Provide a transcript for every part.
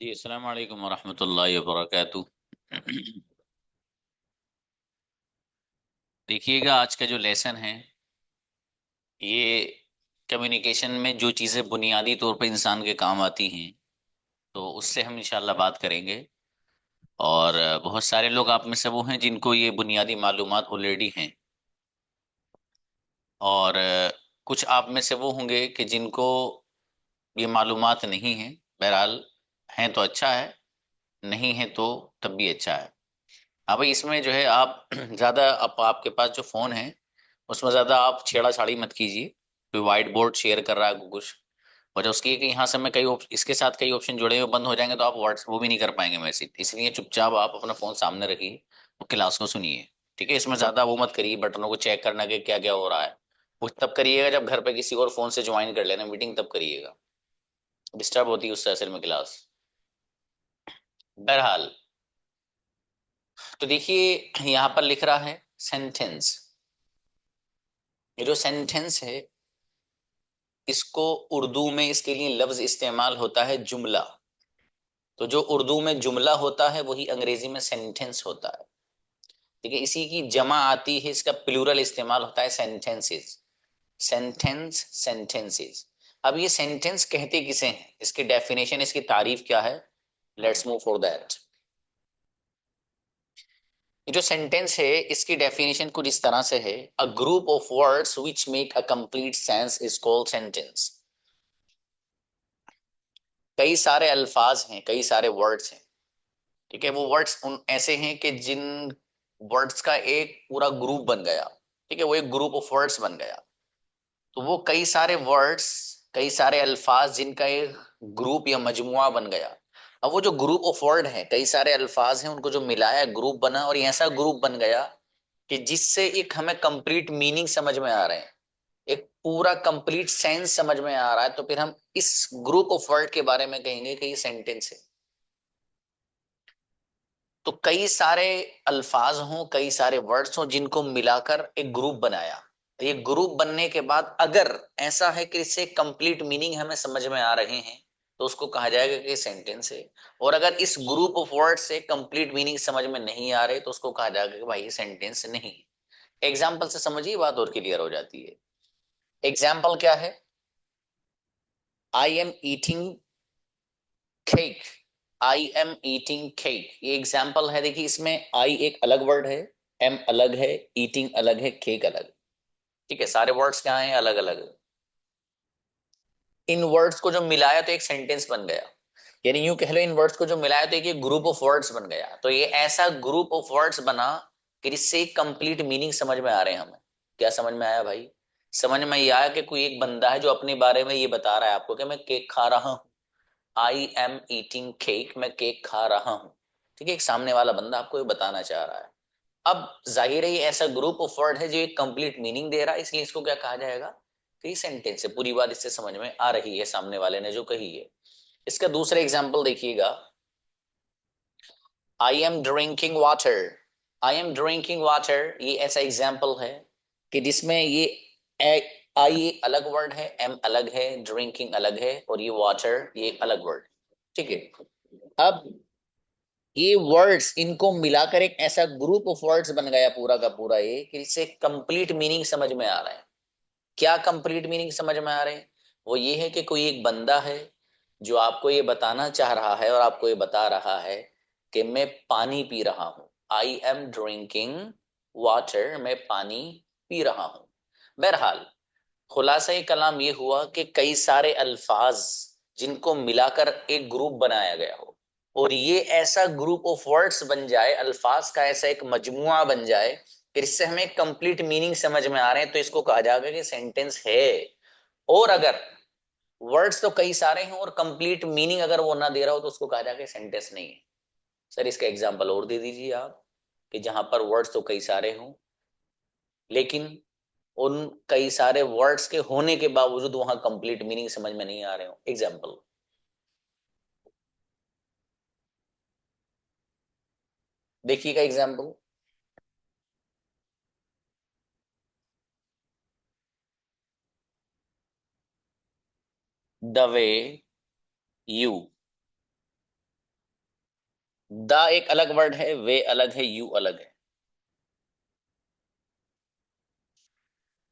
जी अस्सलाम वालेकुम वरहमतुल्लाहि वबरकातुह। देखिएगा आज का जो लेसन है ये कम्युनिकेशन में जो चीज़ें बुनियादी तौर पर इंसान के काम आती हैं तो उससे हम इंशाल्लाह बात करेंगे। और बहुत सारे लोग आप में से वो हैं जिनको ये बुनियादी मालूमात ऑलरेडी हैं। और कुछ आप में से वो होंगे कि जिनको ये मालूमात नहीं है। बहरहाल हैं तो अच्छा है, नहीं है तो तब भी अच्छा है। हाँ भाई, इसमें जो है आप ज्यादा आपके पास जो फोन है उसमें ज्यादा आप छेड़ाछाड़ी मत कीजिए। कोई व्हाइट बोर्ड शेयर कर रहा है कुछ, और जब उसकी कि यहाँ से में इसके साथ कई ऑप्शन जुड़े हुए बंद हो जाएंगे तो आप व्हाट्स वो भी नहीं कर पाएंगे मैसेज। इसलिए चुपचाप आप अपना फोन सामने रखिए और क्लास को सुनिए। ठीक है, इसमें ज्यादा वो मत करिए बटनों को चेक करना कि क्या क्या हो रहा है। वो तब करिएगा जब घर पे किसी और फोन से ज्वाइन कर लेना मीटिंग, तब करिएगा। डिस्टर्ब होती है उससे असल में क्लास। बहरहाल, तो देखिए यहाँ पर लिख रहा है सेंटेंस। ये जो सेंटेंस है इसको उर्दू में इसके लिए लफ्ज इस्तेमाल होता है जुमला। तो जो उर्दू में जुमला होता है वही अंग्रेजी में सेंटेंस होता है। ठीक है, इसी की जमा आती है, इसका प्लूरल इस्तेमाल होता है सेंटेंसेस। Sentence, sentences. अब ये सेंटेंस कहते किसे हैं, इसकी डेफिनेशन, इसकी तारीफ क्या है। Let's move for that. ये जो सेंटेंस है इसकी डेफिनेशन कुछ इस तरह से है। A group of words which make a complete sense is called sentence. कई सारे अल्फाज हैं, कई सारे वर्ड्स हैं। ठीक है, वो वर्ड्स उन ऐसे हैं कि जिन वर्ड्स का एक पूरा ग्रुप बन गया। ठीक है, वो एक ग्रुप ऑफ वर्ड्स बन गया। तो वो कई सारे वर्ड्स, कई सारे अल्फाज जिनका एक ग्रुप या मजमुआ बन गया। अब वो जो ग्रुप ऑफ वर्ड है, कई सारे अल्फाज हैं, उनको जो मिलाया ग्रुप बना, और ये ऐसा ग्रुप बन गया कि जिससे एक हमें कंप्लीट मीनिंग समझ में आ रहे हैं, एक पूरा कंप्लीट सेंस समझ में आ रहा है। तो फिर हम इस ग्रुप ऑफ वर्ड के बारे में कहेंगे कि ये सेंटेंस है। तो कई सारे अल्फाज हों, कई सारे वर्ड्स हों जिनको मिलाकर एक ग्रुप बनाया। ये ग्रुप बनने के बाद अगर ऐसा है कि इससे कंप्लीट मीनिंग हमें समझ में आ रहे हैं तो उसको कहा जाएगा कि सेंटेंस है। और अगर इस ग्रुप ऑफ वर्ड से कंप्लीट मीनिंग समझ में नहीं आ रहे तो उसको कहा जाएगा कि भाई ये सेंटेंस नहीं है। एग्जाम्पल से समझिए, बात और क्लियर हो जाती है। एग्जाम्पल क्या है। I am eating cake. I am eating cake, ये एग्जाम्पल है। देखिए इसमें आई एक अलग वर्ड है, एम अलग है, ईटिंग अलग है, केक अलग। ठीक है, सारे वर्ड्स क्या हैं, अलग अलग। इन वर्ड्स को जो मिलाया तो एक सेंटेंस बन गया। यानी यूं कह लो, इन वर्ड्स को जो मिलाया तो एक ग्रुप ऑफ वर्ड्स बन गया। तो ये ऐसा ग्रुप ऑफ वर्ड्स बना कि जिससे कंप्लीट मीनिंग समझ में आ रहे हैं हमें। क्या समझ में आया भाई। समझ में ये आया कि कोई एक बंदा है जो अपने बारे में ये बता रहा है आपको कि मैं केक खा रहा हूं। आई एम ईटिंग केक, मैं केक खा रहा हूं। ठीक है, एक सामने वाला बंदा आपको ये बताना चाह रहा है। अब जाहिर है ये ऐसा ग्रुप ऑफ वर्ड है जो एक कंप्लीट मीनिंग दे रहा है, इसलिए इसको क्या कहा जाएगा कि सेंटेंस है। पूरी बात इससे समझ में आ रही है सामने वाले ने जो कही है। इसका दूसरा एग्जाम्पल देखिएगा। I am drinking water. I am drinking water, ये ऐसा एग्जाम्पल है कि जिसमें ये आई एक अलग वर्ड है, एम अलग है, ड्रिंकिंग अलग है, और ये वाटर ये एक अलग वर्ड। ठीक है, अब ये वर्ड्स इनको मिलाकर एक ऐसा ग्रुप ऑफ वर्ड्स बन गया पूरा का पूरा ये कि इससे कंप्लीट मीनिंग समझ में आ रहा है। क्या कंप्लीट मीनिंग समझ में आ रहे हैं। वो ये है कि कोई एक बंदा है जो आपको ये बताना चाह रहा है और आपको ये बता रहा है कि मैं पानी पी रहा हूं। आई एम ड्रिंकिंग वाटर, मैं पानी पी रहा हूं। बहरहाल, खुलासा कलाम ये हुआ कि कई सारे अल्फाज जिनको मिलाकर एक ग्रुप बनाया गया हो, और ये ऐसा ग्रुप ऑफ वर्ड्स बन जाए, अल्फाज का ऐसा एक मजमुआ बन जाए कि इससे हमें कंप्लीट मीनिंग समझ में आ रहे हैं, तो इसको कहा जाएगा कि सेंटेंस है। और अगर वर्ड्स तो कई सारे हैं और कंप्लीट मीनिंग अगर वो ना दे रहा हो तो उसको कहा जाएगा सेंटेंस नहीं है। सर इसका एग्जाम्पल और दे दीजिए आप, कि जहां पर वर्ड्स तो कई सारे हों लेकिन उन कई सारे वर्ड्स के होने के बावजूद वहां कंप्लीट मीनिंग समझ में नहीं आ रहे हो। एग्जाम्पल देखिएगा। Example, the way you the एक अलग वर्ड है, वे अलग है, यू अलग है।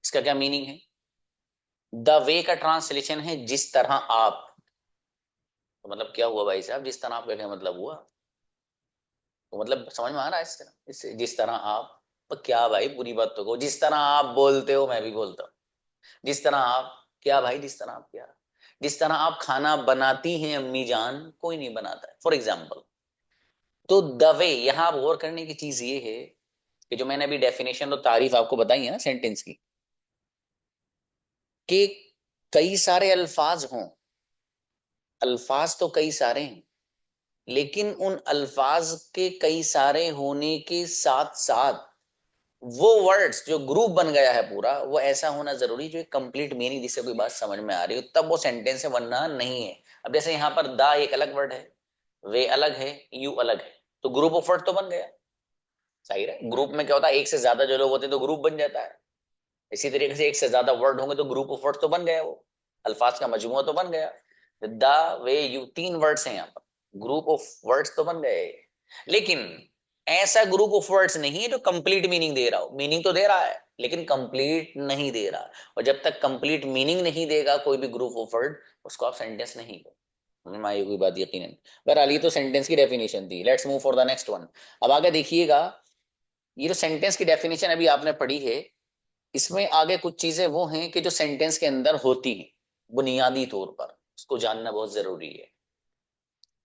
इसका क्या मीनिंग है? द वे का ट्रांसलेशन है जिस तरह आप। तो मतलब क्या हुआ भाई साहब, जिस तरह आपका क्या मतलब हुआ? तो मतलब समझ में आ रहा है इस तरह, इससे जिस तरह आप। तो क्या भाई, पूरी बात तो कहो, जिस तरह आप बोलते हो मैं भी बोलता हूँ। जिस तरह आप क्या भाई, जिस तरह आप क्या, जिस तरह आप खाना बनाती हैं अम्मी जान, कोई नहीं बनाता है, फॉर एग्जाम्पल। तो द वे, यहां आप गौर करने की चीज ये है कि जो मैंने अभी डेफिनेशन और तारीफ आपको बताई है ना सेंटेंस की, कि कई सारे अल्फाज हों, अल्फाज तो कई सारे हैं, लेकिन उन अल्फाज के कई सारे होने के साथ साथ वो वर्ड्स जो ग्रुप बन गया है पूरा, वो ऐसा होना जरूरी जो एक कंप्लीट मीनिंग, जिससे कोई बात समझ में आ रही हो, तब वो सेंटेंस है, वरना नहीं है। अब जैसे यहाँ पर दा एक अलग वर्ड है, वे अलग है, यू अलग है, तो ग्रुप ऑफ वर्ड तो बन गया। सही है, ग्रुप में क्या होता है, एक से ज्यादा जो लोग होते हैं तो ग्रुप बन जाता है। इसी तरीके से एक से ज्यादा वर्ड होंगे तो ग्रुप ऑफ वर्ड तो बन गया, वो अल्फाज का मजमुआ तो बन गया। द वे यू, तीन वर्ड्स हैं यहाँ पर, ग्रुप ऑफ वर्ड्स तो बन गए। लेकिन ऐसा ग्रुप ऑफ वर्ड्स नहीं है जो कंप्लीट मीनिंग दे रहा हो, मीनिंग तो दे रहा है लेकिन कंप्लीट नहीं दे रहा। और जब तक कंप्लीट मीनिंग नहीं देगा कोई भी ग्रुप ऑफ वर्ड, उसको आप सेंटेंस नहीं कहो। समझ में आई कोई बात? यकीनन। बहरहाल ये तो सेंटेंस की डेफिनेशन थी, let's move for the next one. अब आगे देखिएगा, ये जो सेंटेंस की डेफिनेशन अभी आपने पढ़ी है, इसमें आगे कुछ चीजें वो हैं कि जो सेंटेंस के अंदर होती हैं बुनियादी तौर पर, उसको जानना बहुत जरूरी है।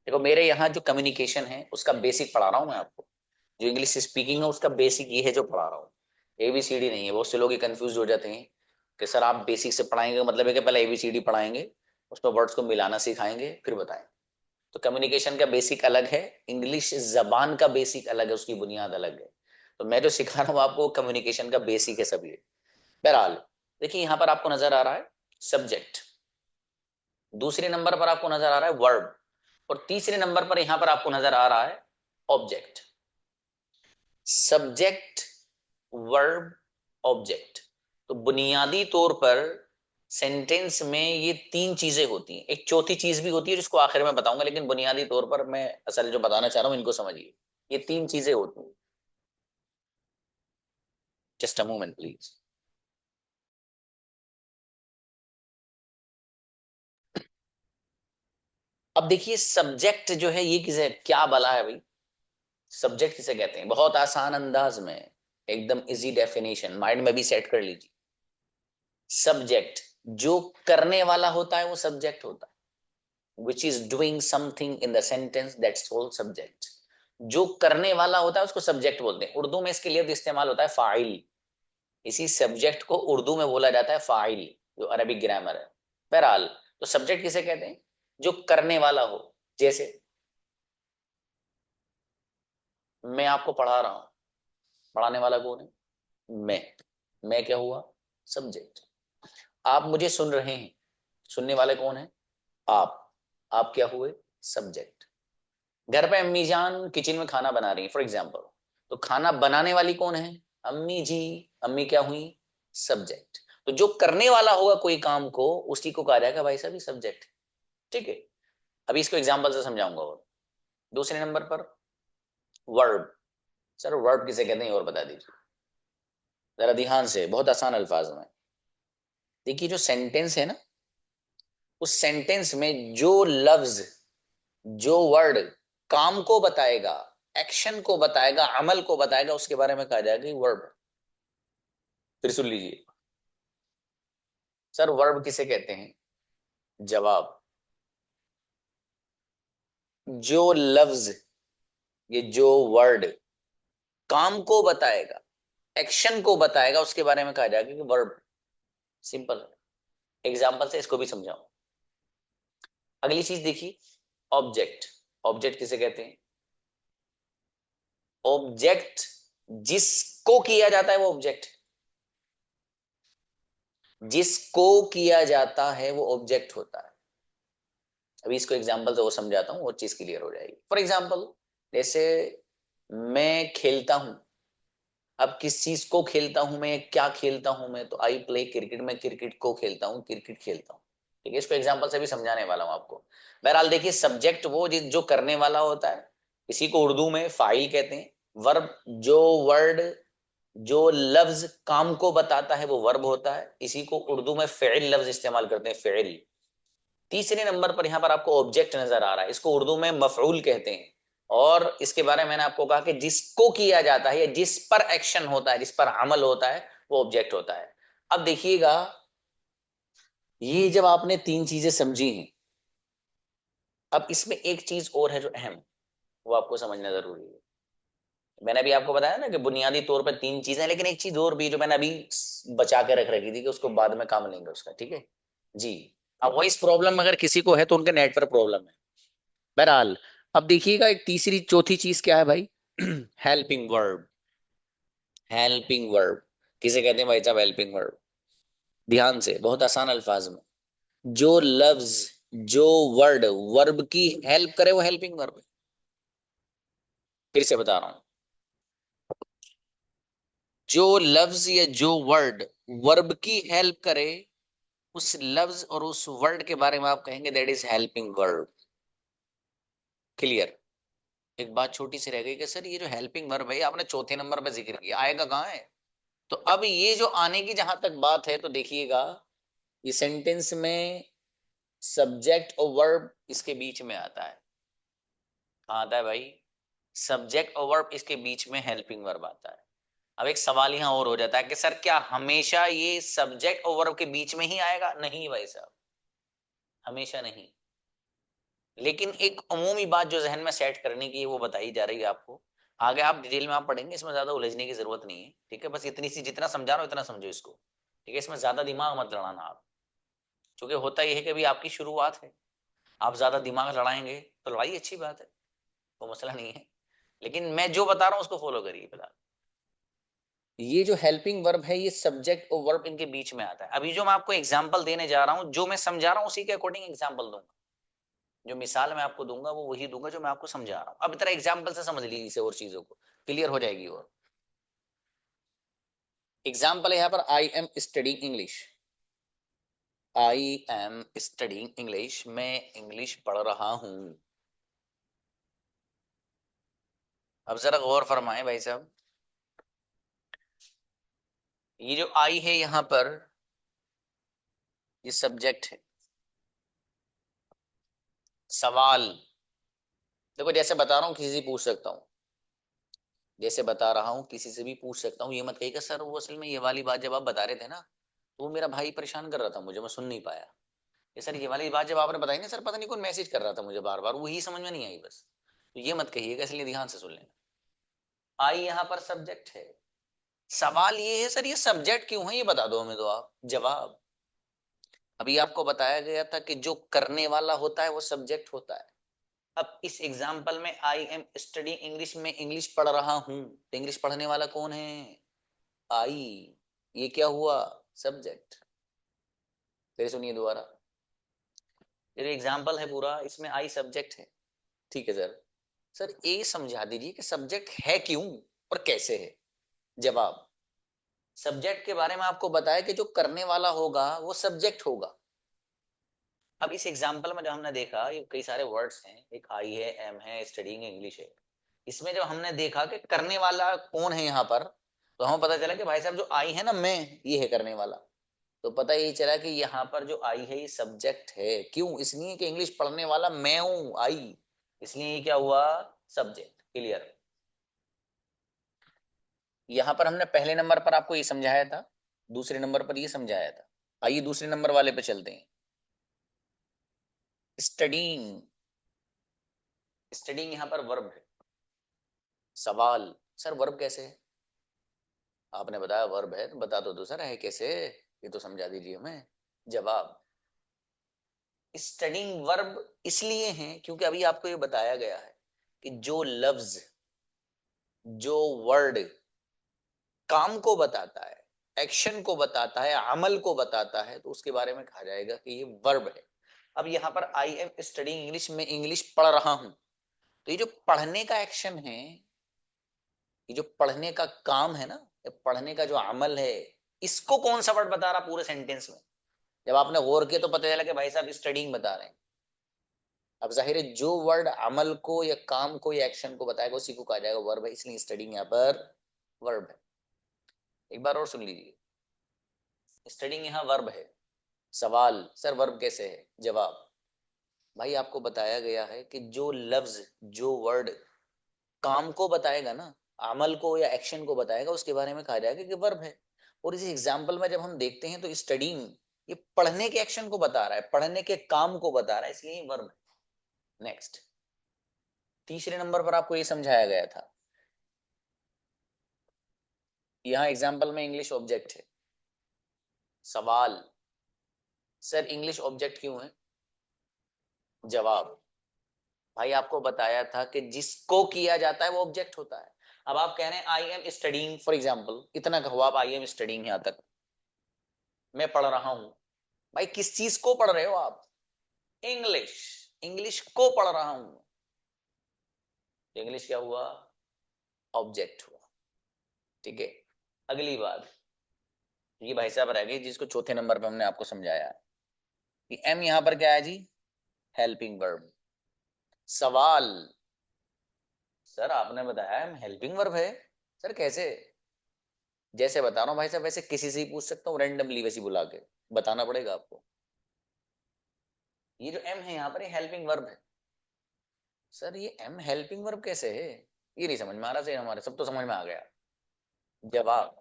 देखो मेरे यहाँ जो कम्युनिकेशन है उसका बेसिक पढ़ा रहा हूँ मैं आपको, जो इंग्लिश स्पीकिंग है उसका बेसिक ये है जो पढ़ा रहा हूँ। एबीसीडी नहीं है, बहुत से लोग कंफ्यूज हो जाते हैं कि सर आप बेसिक से पढ़ाएंगे, मतलब है कि पहले एबीसीडी पढ़ाएंगे, उसमें वर्ड्स को मिलाना सिखाएंगे फिर बताएंगे। तो कम्युनिकेशन का बेसिक अलग है, इंग्लिश जबान का बेसिक अलग है, उसकी बुनियाद अलग है। तो मैं जो सिखा रहा हूँ आपको कम्युनिकेशन का बेसिक है सब ये। बहरहाल देखिए यहाँ पर आपको नजर आ रहा है सब्जेक्ट, दूसरे नंबर पर आपको नजर आ रहा है वर्ब, और तीसरे नंबर पर यहां पर आपको नजर आ रहा है ऑब्जेक्ट। Subject, verb, object. तो बुनियादी तौर पर सेंटेंस में ये तीन चीजें होती हैं, एक चौथी चीज भी होती है जिसको आखिर में बताऊंगा, लेकिन बुनियादी तौर पर मैं असल जो बताना चाह रहा हूं इनको समझिए। ये तीन चीजें होती हैं। Just a moment please. अब देखिए सब्जेक्ट जो है ये किसे, क्या बला है भाई, सब्जेक्ट किसे कहते हैं? बहुत आसान अंदाज में, एकदम इजी डेफिनेशन माइंड में भी सेट कर लीजिए। सब्जेक्ट जो करने वाला होता है वो सब्जेक्ट होता है, which is doing something in the sentence, that's called subject. जो करने वाला होता है उसको सब्जेक्ट बोलते हैं। उर्दू में इसके लिए भी इस्तेमाल होता है फाइल, इसी सब्जेक्ट को उर्दू में बोला जाता है फाइल, जो अरबिक ग्रामर है। बहरहाल, तो सब्जेक्ट किसे कहते हैं? जो करने वाला हो। जैसे मैं आपको पढ़ा रहा हूं, पढ़ाने वाला कौन है? मैं। मैं क्या हुआ? सब्जेक्ट। आप मुझे सुन रहे हैं, सुनने वाले कौन है? आप। आप क्या हुए? सब्जेक्ट। घर पे अम्मी जान किचन में खाना बना रही है फॉर एग्जाम्पल, तो खाना बनाने वाली कौन है? अम्मी जी। अम्मी क्या हुई? सब्जेक्ट। तो जो करने वाला होगा कोई काम को, उसी को कहा जाएगा भाई साहब ये सब्जेक्ट। ठीक है, अभी इसको एग्जाम्पल से समझाऊंगा। और दूसरे नंबर पर वर्ब। सर वर्ब किसे कहते हैं और बता दीजिए जरा ध्यान से, बहुत आसान अल्फाज में। देखिए जो सेंटेंस है ना, उस सेंटेंस में जो लफ्ज, जो वर्ड काम को बताएगा, एक्शन को बताएगा, अमल को बताएगा, उसके बारे में कहा जाएगा वर्ब। फिर सुन लीजिए, सर वर्ब किसे कहते हैं? जवाब। जो लफ्ज, ये जो वर्ड काम को बताएगा, एक्शन को बताएगा, उसके बारे में कहा जाएगा कि वर्ब। सिंपल है, एग्जाम्पल से इसको भी समझाऊं। अगली चीज देखिए, ऑब्जेक्ट। ऑब्जेक्ट किसे कहते हैं? ऑब्जेक्ट जिसको किया जाता है वो ऑब्जेक्ट, जिसको किया जाता है वो ऑब्जेक्ट होता है। अभी इसको एग्जांपल से वो समझाता हूँ, वो चीज क्लियर हो जाएगी। फॉर एग्जांपल, जैसे मैं खेलता हूं, अब किस चीज को खेलता हूं मैं, क्या खेलता हूं मैं? तो आई प्ले क्रिकेट, मैं क्रिकेट को खेलता हूं, क्रिकेट खेलता हूं। ठीक है, इसको एग्जांपल से भी समझाने वाला हूं आपको। बहरहाल देखिए, सब्जेक्ट वो जो करने वाला होता है, इसी को उर्दू में फाइल कहते हैं। वर्ब, जो वर्ड, जो लफ्ज काम को बताता है वो वर्ब होता है। इसी को उर्दू में फ़िल लफ्ज इस्तेमाल करते हैं, फ़िल। तीसरे नंबर पर यहां पर आपको ऑब्जेक्ट नजर आ रहा है, इसको उर्दू में मफऊल कहते हैं। और इसके बारे में मैंने आपको कहा कि जिसको किया जाता है या जिस पर एक्शन होता है, जिस पर अमल होता है, वो ऑब्जेक्ट होता है। अब देखिएगा, ये जब आपने तीन चीजें समझी हैं, अब इसमें एक चीज और है जो अहम, वो आपको समझना जरूरी है। मैंने अभी आपको बताया ना कि बुनियादी तौर पर तीन चीजें, लेकिन एक चीज और भी जो मैंने अभी बचा के रख रखी थी कि उसको बाद में काम लेंगे उसका, ठीक है जी। अब वॉइस प्रॉब्लम अगर किसी को है तो उनके नेट पर प्रॉब्लम है, बहरहाल। अब देखिएगा, एक तीसरी चौथी चीज क्या है भाई? Helping verb. हेल्पिंग वर्ब किसे कहते हैं भाई साहब? हेल्पिंग वर्ब, ध्यान से, बहुत आसान अल्फाज में, जो लफ्ज, जो वर्ड वर्ब की हेल्प करे वो हेल्पिंग वर्ब है। फिर से बता रहा हूं, जो लफ्ज या जो वर्ड वर्ब की हेल्प करे, उस लफ्ज और उस वर्ड के बारे में आप कहेंगे that is helping verb. Clear? एक बात छोटी सी रह गई कि सर ये जो हेल्पिंग वर्ब है आपने चौथे नंबर पर जिक्र किया, आएगा कहाँ है? तो अब ये जो आने की जहां तक बात है, तो देखिएगा, ये सेंटेंस में सब्जेक्ट और वर्ब इसके बीच में आता है। कहाँ आता है भाई? सब्जेक्ट और वर्ब इसके बीच में हेल्पिंग वर्ब आता है। अब एक सवाल यहां और हो जाता है कि सर क्या हमेशा ये सब्जेक्ट और वर्ब के बीच में ही आएगा? नहीं भाई साहब, हमेशा नहीं। लेकिन एक अमूमी बात जो जहन में सेट करने की है वो बताई जा रही है आपको। आगे आप डिटेल में आप पढ़ेंगे, इसमें ज्यादा उलझने की जरूरत नहीं है, ठीक है? बस इतनी सी, जितना समझा रहा हूं इतना समझो इसको, ठीक है? इसमें ज्यादा दिमाग मत लड़ाना आप, क्योंकि होता यह है कि अभी आपकी शुरुआत है। आप ज्यादा दिमाग लड़ाएंगे तो लड़ाई अच्छी बात है, वो मसला नहीं है, लेकिन मैं जो बता रहा हूँ उसको फॉलो करिए फिलहाल। ये जो हेल्पिंग वर्ब है, ये सब्जेक्ट और वर्ब इनके बीच में आता है। अभी जो मैं आपको एग्जांपल देने जा रहा हूँ, जो मैं समझा रहा हूँ उसी के अकॉर्डिंग एग्जांपल दूंगा। जो मिसाल मैं आपको दूंगा वो वही दूंगा जो मैं आपको समझा रहा हूँ। अब इतना एग्जाम्पल से समझ लीजिए इसे, और चीजों को क्लियर हो जाएगी। और एग्जाम्पल है यहाँ पर, I am studying English. I am studying English, मैं इंग्लिश पढ़ रहा हूँ। अब जरा गौर फरमाएं भाई साहब, ये जो आई है यहाँ पर, ये सब्जेक्ट है। सवाल, देखो जैसे बता रहा हूँ किसी से पूछ सकता हूँ, जैसे बता रहा हूँ किसी से भी पूछ सकता हूँ। ये मत कहिएगा सर वो असल में ये वाली बात जब आप बता रहे थे ना, तो वो मेरा भाई परेशान कर रहा था मुझे, मैं सुन नहीं पाया। ये सर ये वाली बात जब आपने बताई ना सर, पता नहीं कौन मैसेज कर रहा था मुझे बार बार, वही समझ में नहीं आई बस। तो ये मत कहिएगा, इसलिए ध्यान से सुन लेना। आई यहाँ पर सब्जेक्ट है। सवाल ये है सर ये सब्जेक्ट क्यों है, ये बता दो हमें तो आप। जवाब, अभी आपको बताया गया था कि जो करने वाला होता है वो सब्जेक्ट होता है। अब इस एग्जाम्पल में आई एम स्टडी इंग्लिश में इंग्लिश पढ़ रहा हूं, तो इंग्लिश पढ़ने वाला कौन है? आई। ये क्या हुआ? सब्जेक्ट। फिर सुनिए दोबारा, ये एग्जाम्पल है पूरा, इसमें आई सब्जेक्ट है, ठीक है सर। सर ये समझा दीजिए कि सब्जेक्ट है क्यों और कैसे है। जवाब, सब्जेक्ट के बारे में आपको बताया कि जो करने वाला होगा वो सब्जेक्ट होगा। अब इस एग्जाम्पल में जो हमने देखा, ये कई सारे वर्ड्स हैं, एक आई है, एम है, स्टडीइंग इंग्लिश है। इसमें जो हमने देखा कि करने वाला कौन है यहाँ पर, तो हमें पता चला कि भाई साहब जो आई है ना, मैं, ये है करने वाला। तो पता ये चला कि यहाँ पर जो आई है ये सब्जेक्ट है। क्यों? इसलिए कि इंग्लिश पढ़ने वाला मैं हूं, आई, इसलिए ये क्या हुआ? सब्जेक्ट। क्लियर? यहाँ पर हमने पहले नंबर पर आपको ये समझाया था, दूसरे नंबर पर ये समझाया था। आइए दूसरे नंबर वाले पे चलते हैं। स्टडीइंग, स्टडीइंग यहाँ पर वर्ब है। सवाल, सर वर्ब कैसे है? आपने बताया वर्ब है, तो बता दो सर है कैसे, ये तो समझा दीजिए हमें। जवाब, स्टडीइंग वर्ब इसलिए है क्योंकि अभी आपको ये बताया गया है कि जो लफ्ज, जो वर्ड काम को बताता है, एक्शन को बताता है, अमल को बताता है, तो उसके बारे में कहा जाएगा कि ये वर्ब है। अब यहाँ पर आई एम स्टडीइंग इंग्लिश में इंग्लिश पढ़ रहा हूं, तो ये जो पढ़ने का एक्शन है, ये जो पढ़ने का काम है ना, ये पढ़ने का जो अमल है, इसको कौन सा वर्ड बता रहा पूरे सेंटेंस में? जब आपने गौर किया तो पता चला कि भाई साहब स्टडीइंग बता रहे हैं। अब जाहिर है जो वर्ड अमल को या काम को या एक्शन को बताएगा उसी को कहा जाएगा वर्ब है, इसलिए स्टडीइंग यहाँ पर वर्ब है। एक बार और सुन लीजिए, स्टडीइंग यहाँ वर्ब है। सवाल, सर वर्ब कैसे है? जवाब, भाई आपको बताया गया है कि जो लफ्ज, जो वर्ड काम को बताएगा ना, अमल को या एक्शन को बताएगा, उसके बारे में कहा जाएगा कि वर्ब है। और इस एग्जाम्पल में जब हम देखते हैं तो स्टडीइंग ये पढ़ने के एक्शन को बता रहा है, पढ़ने के काम को बता रहा है, इसलिए वर्ब है। नेक्स्ट, तीसरे नंबर पर आपको ये समझाया गया था, यहाँ एग्जाम्पल में इंग्लिश ऑब्जेक्ट है। सवाल, सर इंग्लिश ऑब्जेक्ट क्यों है? जवाब, भाई आपको बताया था कि जिसको किया जाता है वो ऑब्जेक्ट होता है। अब आप कह रहे हैं I am studying, for example इतना कहो आप, आई एम स्टडीइंग यहां तक, मैं पढ़ रहा हूं। भाई किस चीज को पढ़ रहे हो आप? इंग्लिश, इंग्लिश को पढ़ रहा हूं। इंग्लिश क्या हुआ? ऑब्जेक्ट हुआ। ठीक है, अगली बात, ये भाई साहब रह गई जिसको चौथे नंबर पे हमने आपको समझाया कि एम यहां पर क्या है जी? Helping verb. सवाल, सर आपने बताया एम हेल्पिंग वर्ब है, सर कैसे? जैसे बता रहा हूँ भाई साहब, वैसे किसी से ही पूछ सकता हूँ रैंडमली, वैसे ही बुला के बताना पड़ेगा आपको। ये जो एम है यहाँ पर, ये हेल्पिंग वर्ब है। सर ये एम हेल्पिंग वर्ब कैसे है? ये नहीं समझ में आ रहा से, हमारे सब तो समझ में आ गया। जवाब,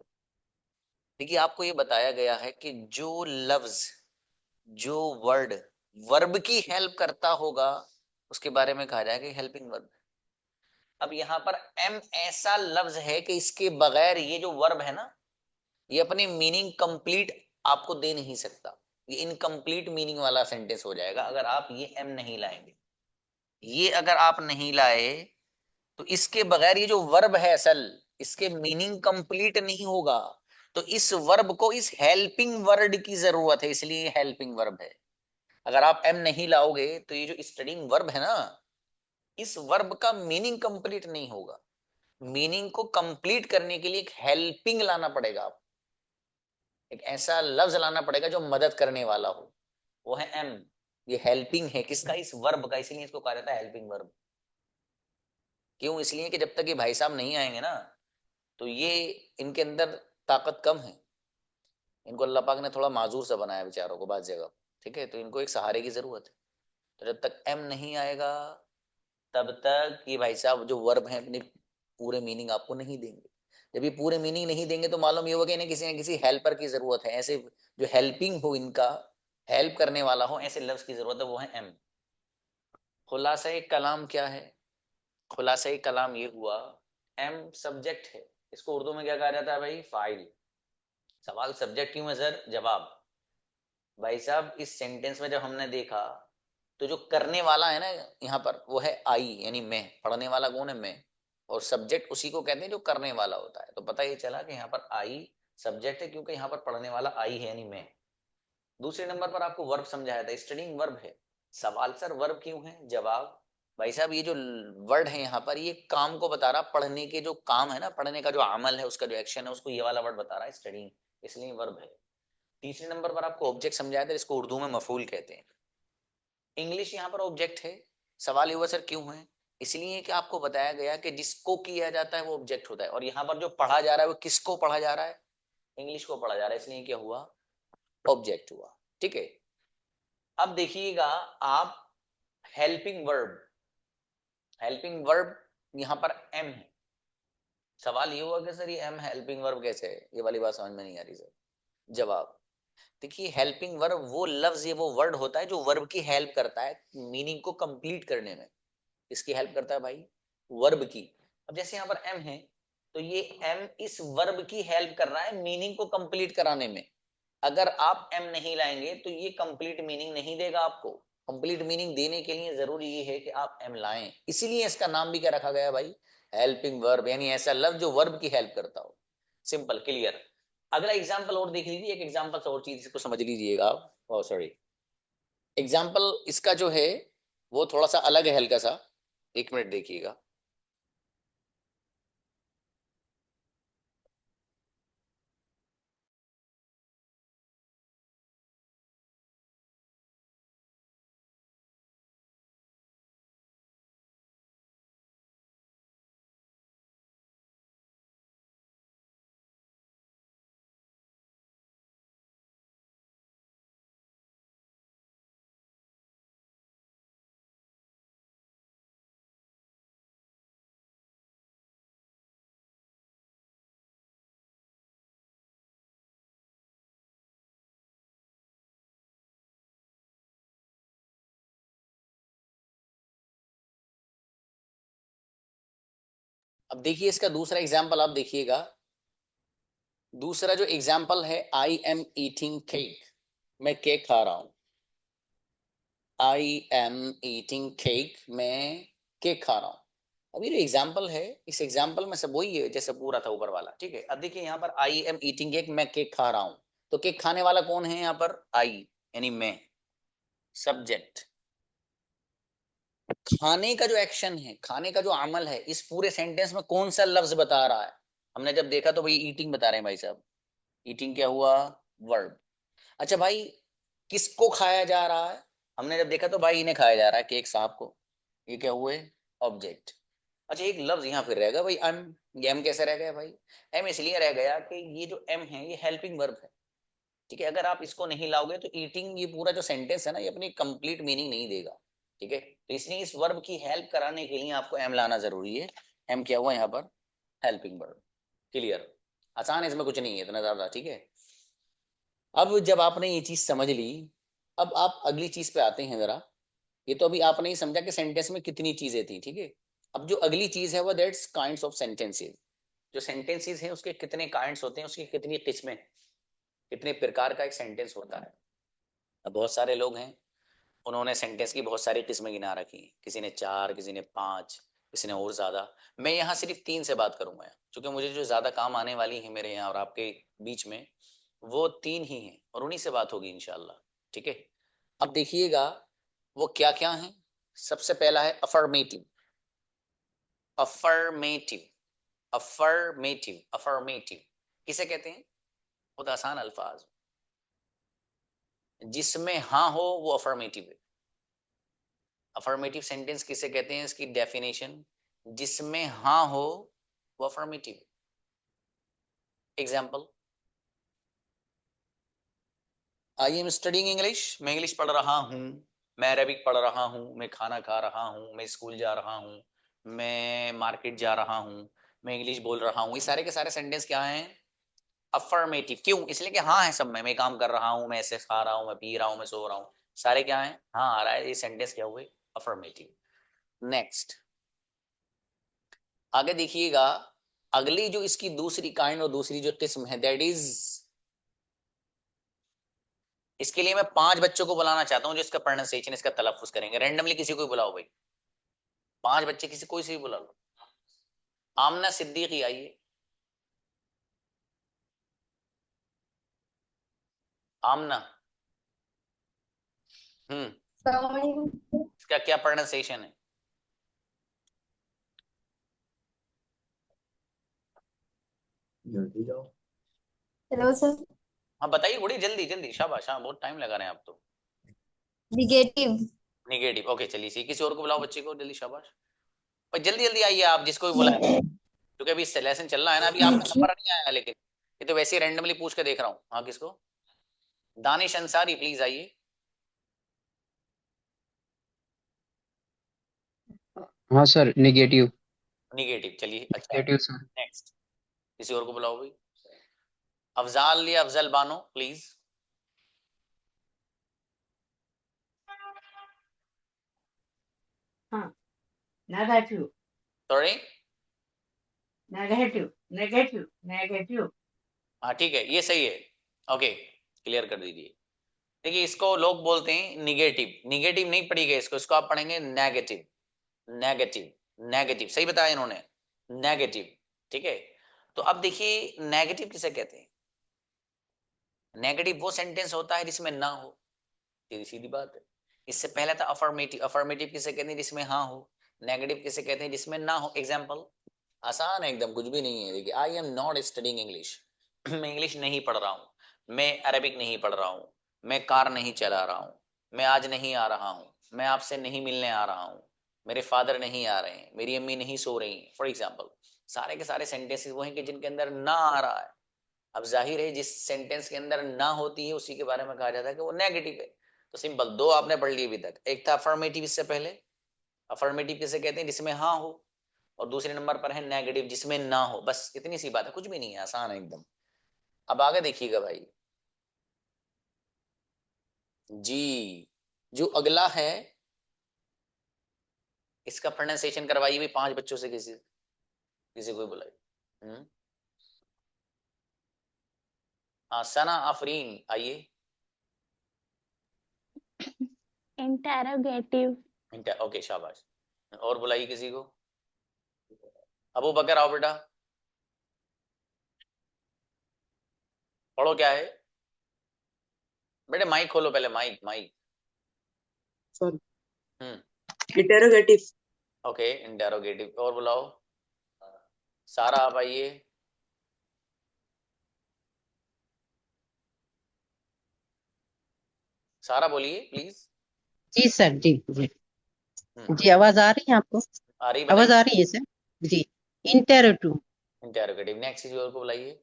देखिए आपको ये बताया गया है कि जो लफ्ज, जो वर्ड वर्ब की हेल्प करता होगा उसके बारे में कहा जाएगा हेल्पिंग वर्ब। अब यहाँ पर एम ऐसा लफ्ज है कि इसके बगैर ये जो वर्ब है ना, ये अपनी मीनिंग कंप्लीट आपको दे नहीं सकता। ये इनकम्प्लीट मीनिंग वाला सेंटेंस हो जाएगा अगर आप ये एम नहीं लाएंगे। ये अगर आप नहीं लाए तो इसके बगैर ये जो वर्ब है असल, इसके मीनिंग कंप्लीट नहीं होगा। तो इस वर्ब को इस हेल्पिंग वर्ड की जरूरत है, इसलिए हेल्पिंग वर्ब है। अगर आप एम नहीं लाओगे तो ये जो स्टडीइंग वर्ब है ना, इस वर्ब का मीनिंग कंप्लीट नहीं होगा। मीनिंग को कंप्लीट करने के लिए एक हेल्पिंग लाना पड़ेगा, आप एक ऐसा लफ्ज लाना पड़ेगा जो मदद करने वाला हो, वो है एम। ये हेल्पिंग है किसका? इस वर्ब का, इसलिए इसको कहा जाता है हेल्पिंग वर्ब। क्यों? इसलिए कि जब तक ये भाई साहब नहीं आएंगे ना, तो ये, इनके अंदर ताकत कम है, इनको अल्लाह पाक ने थोड़ा माजूर सा बनाया बेचारों को बात जगह। ठीक है, तो इनको एक सहारे की जरूरत है। तो जब तक एम नहीं आएगा तब तक ये भाई साहब जो वर्ब हैं अपने पूरे मीनिंग आपको नहीं देंगे। जब ये पूरे मीनिंग नहीं देंगे तो मालूम ये होगा कि इन्हें किसी न किसी हेल्पर की जरूरत है, ऐसे जो हेल्पिंग हो, इनका हेल्प करने वाला हो, ऐसे लफ्ज की जरूरत है, वो है एम। खुलासा कलाम क्या है? खुलासा कलाम ये हुआ, एम सब्जेक्ट है, इसको उर्दू में क्या कहा जाता है भाई? फाइल। सवाल, सब्जेक्ट क्यों है सर? जवाब, भाई साहब इस सेंटेंस में जब हमने देखा तो जो करने वाला है ना यहाँ पर, वो है आई, यानी मैं। पढ़ने वाला कौन है? मैं। और सब्जेक्ट उसी को कहते हैं जो करने वाला होता है। तो पता ये चला कि यहाँ पर आई सब्जेक्ट है, क्योंकि यहाँ पर पढ़ने वाला आई है, यानी मैं। दूसरे नंबर पर आपको वर्ब समझाया था, स्टडीइंग वर्ब है। सवाल, सर वर्ब क्यों है? जवाब, भाई साहब ये जो वर्ड है यहाँ पर, ये काम को बता रहा, पढ़ने के जो काम है ना, पढ़ने का जो अमल है, उसका जो एक्शन है, उसको ये वाला वर्ड बता रहा है, स्टडीइंग, इसलिए वर्ब है। तीसरे नंबर पर आपको ऑब्जेक्ट समझाया था, इसको उर्दू में मफूल कहते हैं। इंग्लिश यहाँ पर ऑब्जेक्ट है। सवाल ये हुआ सर क्यों है? इसलिए कि आपको बताया गया कि जिसको किया जाता है वो ऑब्जेक्ट होता है, और यहाँ पर जो पढ़ा जा रहा है वो किसको पढ़ा जा रहा है? इंग्लिश को पढ़ा जा रहा है, इसलिए क्या हुआ? ऑब्जेक्ट हुआ। ठीक है, अब देखिएगा आप, हेल्पिंग वर्ब, हेल्पिंग वर्ब यहाँ पर एम है। सवाल ये हुआ कि सर ये एम हेल्पिंग वर्ब कैसे है? ये वाली बात समझ में नहीं आ रही सर। जवाब, देखिए हेल्पिंग वर्ब वो लफ्ज, ये वो वर्ड होता है जो वर्ब की हेल्प करता है मीनिंग को कंप्लीट करने में। किसकी हेल्प करता है भाई? वर्ब की। अब जैसे यहाँ पर एम है, तो ये एम इस वर्ब की हेल्प कर रहा है मीनिंग को कंप्लीट कराने में। अगर आप एम नहीं लाएंगे तो ये कंप्लीट मीनिंग नहीं देगा आपको। कंप्लीट मीनिंग देने के लिए जरूरी ये है कि आप एम लाएं, इसीलिए इसका नाम भी क्या रखा गया है भाई? हेल्पिंग वर्ब, यानी ऐसा लफ्ज जो वर्ब की हेल्प करता हो। Simple, clear. अगला एग्जाम्पल और देख लीजिए, एक एग्जाम्पल से और चीज इसको समझ लीजिएगा आप। सॉरी, एग्जाम्पल इसका जो है वो थोड़ा सा अलग है हल्का सा। एक मिनट देखिएगा। अब देखिए इसका दूसरा एग्जाम्पल आप देखिएगा। दूसरा जो एग्जाम्पल है, आई एम ईटिंग केक, मैं केक खा रहा हूं। आई एम ईटिंग केक, मैं केक खा रहा हूं। अब ये जो एग्जाम्पल है, इस एग्जाम्पल में सब वही है जैसे पूरा था ऊपर वाला, ठीक है। अब देखिए यहाँ पर आई एम ईटिंग केक, मैं केक खा रहा हूं। तो केक खाने वाला कौन है यहाँ पर? आई, यानी मैं, सब्जेक्ट। खाने का जो एक्शन है, खाने का जो अमल है, इस पूरे सेंटेंस में कौन सा लफ्ज बता रहा है? हमने जब देखा तो भाई ईटिंग बता रहे हैं भाई साहब। ईटिंग क्या हुआ? वर्ब। अच्छा भाई, किसको खाया जा रहा है? हमने जब देखा तो भाई इन्हें खाया जा रहा है, केक साहब को। ये क्या हुए? ऑब्जेक्ट। अच्छा एक लफ्ज यहाँ फिर रहेगा भाई, एम। ये एम कैसे रह गया भाई? एम इसलिए रह गया कि ये जो एम है ये हेल्पिंग वर्ब है, ठीक है। अगर आप इसको नहीं लाओगे तो ईटिंग, ये पूरा जो सेंटेंस है ना, ये अपनी कंप्लीट मीनिंग नहीं देगा, ठीक है। तो इसलिए इस वर्ब की हेल्प कराने के लिए आपको एम लाना जरूरी है। एम क्या हुआ यहाँ पर? Helping verb. क्लियर? आसान है, इसमें कुछ नहीं है इतना ज्यादा, ठीक है। अब जब आपने ये चीज समझ ली, अब आप अगली चीज पे आते हैं जरा। ये तो अभी आपने ही समझा कि सेंटेंस में कितनी चीजें थी, ठीक है। अब जो अगली चीज है वो दैट्स काइंड्स ऑफ सेंटेंसेस। जो सेंटेंसेस हैं उसके कितने काइंड्स होते हैं, उसकी कितनी किस्में, कितने प्रकार का एक सेंटेंस होता है। अब बहुत सारे लोग हैं, उन्होंने सेंटेंस की बहुत सारी किस्में गिना रखी हैं। किसी ने 4, किसी ने 5, किसी ने और ज्यादा। मैं यहाँ सिर्फ 3 से बात करूंगा, क्योंकि मुझे जो ज्यादा काम आने वाली है मेरे यहाँ और आपके बीच में, वो 3 ही हैं और उन्हीं से बात होगी इंशाल्लाह, ठीक है। अब देखिएगा वो क्या क्या है। सबसे पहला है अफर्मेटिव। अफर्मेटिव, अफर्मेटिव, अफर्मेटिव किसे कहते हैं? बहुत आसान अल्फाज, जिसमें हाँ हो वो अफर्मेटिव है। अफर्मेटिव सेंटेंस किसे कहते हैं, इसकी डेफिनेशन, जिसमें हाँ हो वो affirmative. Example, I am studying English, मैं इंग्लिश पढ़ रहा हूँ। मैं अरेबिक पढ़ रहा हूँ, मैं खाना खा रहा हूँ, मैं स्कूल जा रहा हूँ, मैं मार्केट जा रहा हूँ, मैं इंग्लिश बोल रहा हूँ। ये सारे के सारे सेंटेंस क्या हैं? अफर्मेटिव। क्यों? इसलिए कि हाँ है सब में। मैं काम कर रहा हूँ, मैं ऐसे खा रहा हूँ, मैं पी रहा हूँ, मैं सो रहा हूँ, सारे क्या है? हाँ आ रहा है। ये सेंटेंस क्या हुए? अफर्मेटिव। नेक्स्ट, आगे देखिएगा। अगली जो इसकी दूसरी काइंड और दूसरी जो किस्म है, दैट इज, इसके लिए मैं 5 बच्चों को बुलाना चाहता हूँ जो इसका प्रोनाउंसिएशन, इसका तलफ्फुज करेंगे। रैंडमली किसी को भी बुलाओ भाई, 5 बच्चे, किसी कोई से भी बुला लो। आमना सिद्दीकी आइए। आमना। हेलो इसका क्या प्रोनाउंसिएशन है? सर। हाँ बताइए, बड़ी जल्दी जल्दी, शाबाश। हाँ बहुत टाइम लगा रहे हैं आप तो। निगेटिव। निगेटिव, ओके चलिए सही। किसी और को बुलाओ, बच्चे को, जल्दी, शाबाश। और जल्दी जल्दी आइए आप, जिसको भी बुलाए, क्योंकि अभी लेसन चल रहा है ना, अभी आपका नंबर नहीं आया लेकिन। ये तो वैसे ही रैंडमली पूछ के देख रहा हूँ। हाँ किसको? दानिश अंसारी, प्लीज आइए। हाँ सर, निगेटिव। निगेटिव, चलिए अच्छा है। Negative sir. नेक्स्ट, किसी और को बुलाओ भाई। अफजाल या अफजल बानो, प्लीज। हाँ, negative. Sorry. Negative. Negative. Negative. हाँ ठीक है, ये सही है। ओके, क्लियर कर दीजिए। देखिए इसको लोग बोलते हैं निगेटिव। निगेटिव नहीं पढ़िएगा इसको, इसको आप पढ़ेंगे नेगेटिव। नेगेटिव, नेगेटिव सही बताया इन्होंने, नेगेटिव, ठीक है। तो अब देखिए नेगेटिव किसे कहते हैं? नेगेटिव वो सेंटेंस होता है जिसमें ना हो, सीधी सीधी बात है। इससे पहले था अफर्मेटिव। अफर्मेटिव किसे कहते हैं? जिसमें हाँ हो। नेगेटिव किसे कहते हैं? जिसमें ना हो। एग्जाम्पल, आसान है एकदम, कुछ भी नहीं है। देखिए, I am not studying English, मैं इंग्लिश नहीं पढ़ रहा हूँ। मैं अरबिक नहीं पढ़ रहा हूँ। मैं कार नहीं चला रहा हूँ। मैं आज नहीं आ रहा हूँ। मैं आपसे नहीं मिलने आ रहा हूँ। मेरे फादर नहीं आ रहे हैं। मेरी अम्मी नहीं सो रही, फॉर एग्जाम्पल। सारे के सारे सेंटेंसेस वो हैं कि जिनके अंदर ना आ रहा है। अब जाहिर है जिस सेंटेंस के अंदर ना होती है उसी के बारे में कहा जाता है कि वो नेगेटिव है। तो सिंपल, 2 आपने पढ़ लिए अभी तक। एक था अफर्मेटिव इससे पहले। अफर्मेटिव किसे कहते हैं? जिसमें हाँ हो। और दूसरे नंबर पर है नेगेटिव, जिसमें ना हो। बस इतनी सी बात है, कुछ भी नहीं है, आसान है एकदम। अब आगे देखिएगा भाई जी। जो अगला है, इसका प्रोनाउंसिएशन करवाइए भी 5 बच्चों से किसी से। किसी को बुलाइए। हाँ सना आफरीन आइए। इंटेरोगेटिव। ओके शाबाश। और बुलाइए किसी को। अबू बकर आओ बेटा, पढ़ो क्या है बेटे। माइक खोलो पहले, माइक माइक। सॉरी, हम्म इंटेरोगेटिव। Okay interrogative. और बुलाओ। सारा आप आइए। सारा बोलिए प्लीज। जी सर, जी जी हम्म जी, आवाज आ रही है आपको? आ रही, आवाज बताइए। आ रही है सर? जी, इंटेरोटिव। इंटेरोगेटिव। नेक्स्ट किसी और को बुलाइए।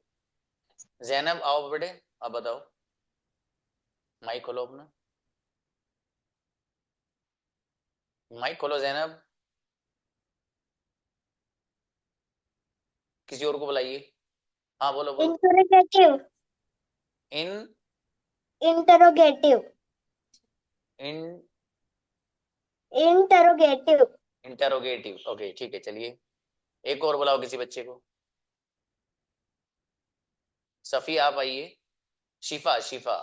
जैनब आओ बेटे, अब बताओ। माइक खोलो अपना, माइक खोलो जैनब। किसी और को बुलाइए। हाँ बोलो बोलो। इंटरोगेटिव। इन इंटरोगेटिव। इन इंटरोगेटिव। इंटेरोगेटिव। ओके ठीक है, चलिए एक और बुलाओ किसी बच्चे को। सफी आप आइए। शिफा शिफा,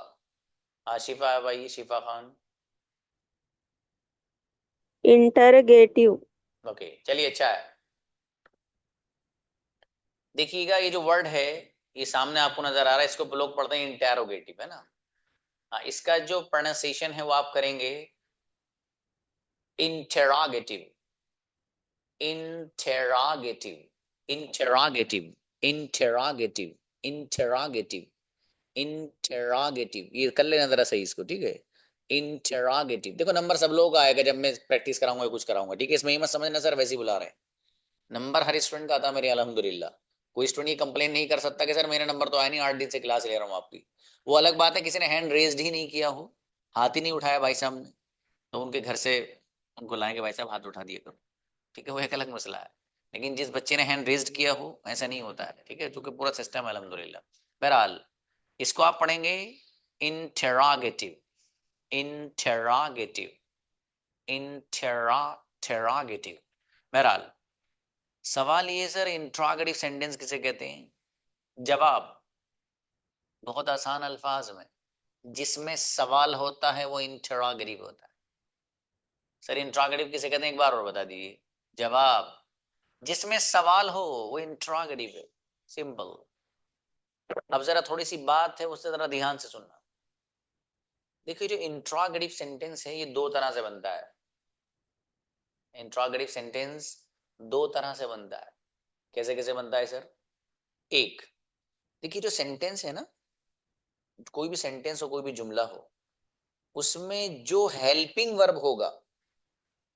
हाँ शिफा आप आइए, शिफा खान। इंटरोगेटिव। ओके चलिए अच्छा है। देखिएगा ये जो वर्ड है, ये सामने आपको नजर आ रहा है, इसको लोग पढ़ते हैं इंटेरोगेटिव, है ना। हाँ, इसका जो प्रोनाउंसिएशन है वो आप करेंगे interrogative, interrogative, interrogative, interrogative, interrogative, interrogative. ये कर लेना जरा सही इसको, ठीक है। इंटेरोगेटिव। देखो नंबर सब लोगों का आएगा जब मैं प्रैक्टिस कराऊंगा या कुछ कराऊंगा, ठीक है। इसमें ये मत समझना सर वैसे ही बुला रहे हैं। नंबर हर स्टूडेंट का आता है मेरे, अल्हम्दुलिल्लाह। कोई स्टूडेंट ये कंप्लेन नहीं कर सकता कि सर मेरा नंबर तो आया नहीं, 8 दिन से क्लास ले रहा हूँ आपकी। वो अलग बात है किसी ने हैंड रेज्ड ही नहीं किया हो, हाथ ही नहीं उठाया भाई साहब ने, तो उनके घर से उनको लाएंगे भाई साहब हाथ उठा दिए करो, ठीक है, वो एक अलग मसला है। लेकिन जिस बच्चे ने हैंड रेज्ड किया हो ऐसा नहीं होता है, ठीक है, क्योंकि पूरा सिस्टम है अल्हम्दुलिल्लाह। बहरहाल इसको आप पढ़ेंगे इंटेरोगेटिव, इंटेरोगेटिव, इंटेरोगेटिव। बहरहाल सवाल ये सर इंट्रोगेटिव सेंटेंस किसे कहते हैं। जवाब बहुत आसान अल्फाज में, जिसमें सवाल होता है वो इंट्रोगेटिव होता है। सर इंट्रोगेटिव किसे कहते हैं एक बार और बता दीजिए। जवाब जिसमें सवाल हो वो इंट्रोगेटिव है, सिंपल। अब जरा थोड़ी सी बात है उससे जरा ध्यान से सुनना। देखिए जो इंट्रोगेटिव सेंटेंस है ये दो तरह से बनता है। इंट्रोगेटिव सेंटेंस दो तरह से बनता है। कैसे कैसे बनता है सर। एक, देखिए जो सेंटेंस है ना, कोई भी सेंटेंस हो कोई भी जुमला हो, उसमें जो हेल्पिंग वर्ब होगा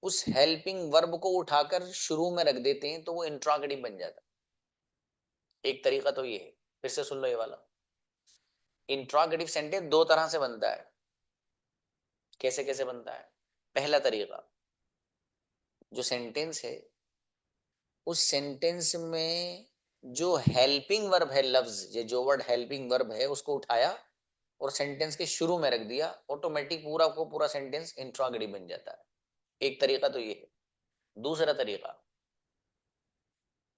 उस हेल्पिंग वर्ब को उठाकर शुरू में रख देते हैं तो वो इंट्रोगेटिव बन जाता है। एक तरीका तो ये है, फिर से सुन लो ये वाला। इंट्रोगेटिव सेंटेंस दो तरह से बनता है। कैसे कैसे बनता है। पहला तरीका, जो सेंटेंस है उस सेंटेंस में जो हेल्पिंग वर्ब है, लफ्ज ये जो वर्ड हेल्पिंग वर्ब है उसको उठाया और सेंटेंस के शुरू में रख दिया, ऑटोमेटिक पूरा को पूरा सेंटेंस इंट्रोगेटिव बन जाता है। एक तरीका तो ये है। दूसरा तरीका,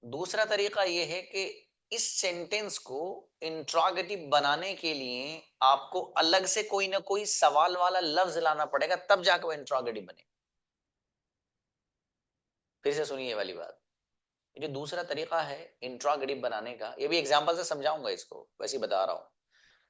दूसरा तरीका ये है कि इस सेंटेंस को इंट्रोगेटिव बनाने के लिए आपको अलग से कोई ना कोई सवाल वाला लफ्ज लाना पड़ेगा, तब जाकर वो इंट्रोगेटिव बने। फिर से सुनिए ये वाली बात। ये जो दूसरा तरीका है इंट्रोगेटिव बनाने का, ये भी एग्जांपल से समझाऊंगा इसको, वैसे ही बता रहा हूं।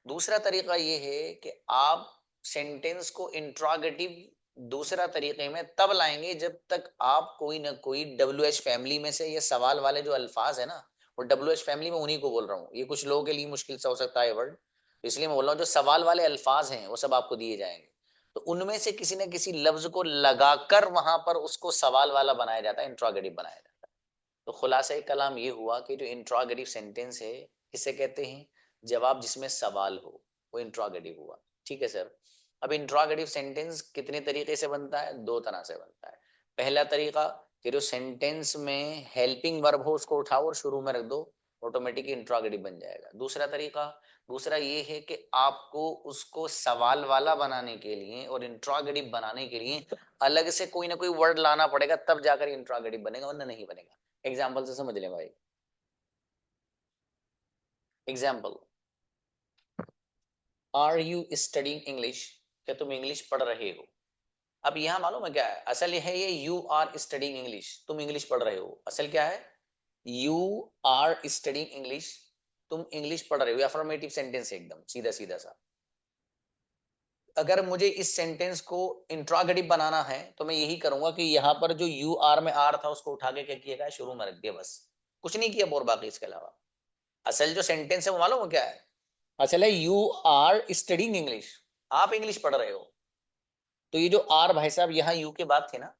दूसरा तरीका ये है कि आप सेंटेंस को इंट्रोगेटिव दूसरा तरीके में तब लाएंगे जब तक आप कोई ना कोई WH फैमिली में से, ये सवाल वाले जो अल्फाज है ना, वो WH फैमिली में उन्हीं को बोल रहा हूँ। ये कुछ लोगों के लिए मुश्किल सा हो सकता है वर्ड, इसलिए मैं बोल रहा हूँ जो सवाल वाले अल्फाज हैं वो सब आपको दिए जाएंगे, तो उनमें से किसी न किसी लफ्ज को लगाकर वहां पर उसको सवाल वाला बनाया जाता है, इंट्रोगेटिव बनाया जाता है। तो खुलासा कलाम ये हुआ कि जो इंट्रोगेटिव सेंटेंस है किसे कहते हैं। जवाब जिसमें सवाल हो वो इंट्रोगेटिव हुआ, ठीक है सर। अब इंट्रोगेटिव सेंटेंस कितने तरीके से बनता है, दो तरह से बनता है। पहला तरीका कि जो सेंटेंस में हेल्पिंग वर्ब हो उसको उठाओ और शुरू में रख दो, ऑटोमेटिक इंट्रोगेटिव बन जाएगा। दूसरा तरीका, दूसरा ये है कि आपको उसको सवाल वाला बनाने के लिए और इंट्रोगेटिव बनाने के लिए अलग से कोई ना कोई वर्ड लाना पड़ेगा, तब जाकर इंट्रोगेटिव बनेगा, वरना नहीं बनेगा। एग्जाम्पल से समझ लें भाई। Example, are you studying English, क्या तुम इंग्लिश पढ़ रहे हो। अब यहाँ मालूम है क्या है, असल है ये यू आर स्टडिंग इंग्लिश, तुम इंग्लिश पढ़ रहे हो। असल क्या है, यू आर स्टडिंग इंग्लिश, तुम इंग्लिश पढ़ रहे हो। अफर्मेटिव सेंटेंस एकदम सीधा सीधा सा। अगर मुझे इस सेंटेंस को इंट्रोगेटिव बनाना है तो मैं यही करूंगा कि यहाँ पर जो यू आर में आर था उसको उठा के क्या किया गया, शुरू में रख दिया, बस कुछ नहीं किया और बाकी इसके अलावा। असल जो सेंटेंस है वो मालूम है क्या है, असल है यू आर स्टडिंग इंग्लिश, आप इंग्लिश पढ़ रहे हो। तो ये जो आर भाई साहब यहाँ यू के बाद थे ना,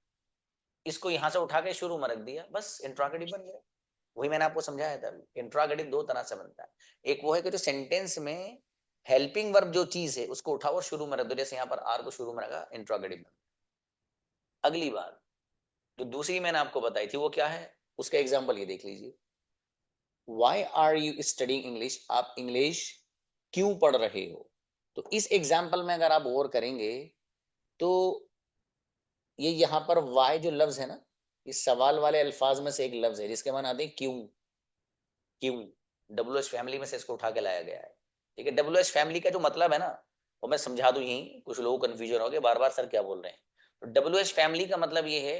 इसको यहां से उठा के शुरू में रख दिया, बस इंट्रोगेटिव बन गया। वही मैंने आपको समझाया था। इंट्रोगेटिव दो तरह से बनता है, एक वो है कि जो सेंटेंस में हेल्पिंग वर्ब जो चीज है उसको उठाओ और शुरू में रख दो, जैसे यहाँ पर आर को शुरू में रखा, इंट्रोगेटिव बन। अगली बात जो दूसरी मैंने आपको बताई थी वो क्या है, उसका एग्जाम्पल ये देख लीजिए, why are you studying English, आप इंग्लिश क्यों पढ़ रहे हो। तो इस एग्जाम्पल में अगर आप गौर करेंगे तो ये यहाँ पर वाई जो लफ्ज है ना, इस सवाल वाले अल्फाज में से एक लफ्ज है जिसके माने आते हैं क्यों। क्यों, डब्ल्यू एच फैमिली में से इसको उठा के लाया गया है। ठीक है, डब्ल्यू एच फैमिली का जो मतलब है ना वो मैं समझा दूं, यही कुछ लोग कंफ्यूजन हो गए बार बार सर क्या बोल रहे हैं। तो डब्ल्यू एच फैमिली का मतलब ये है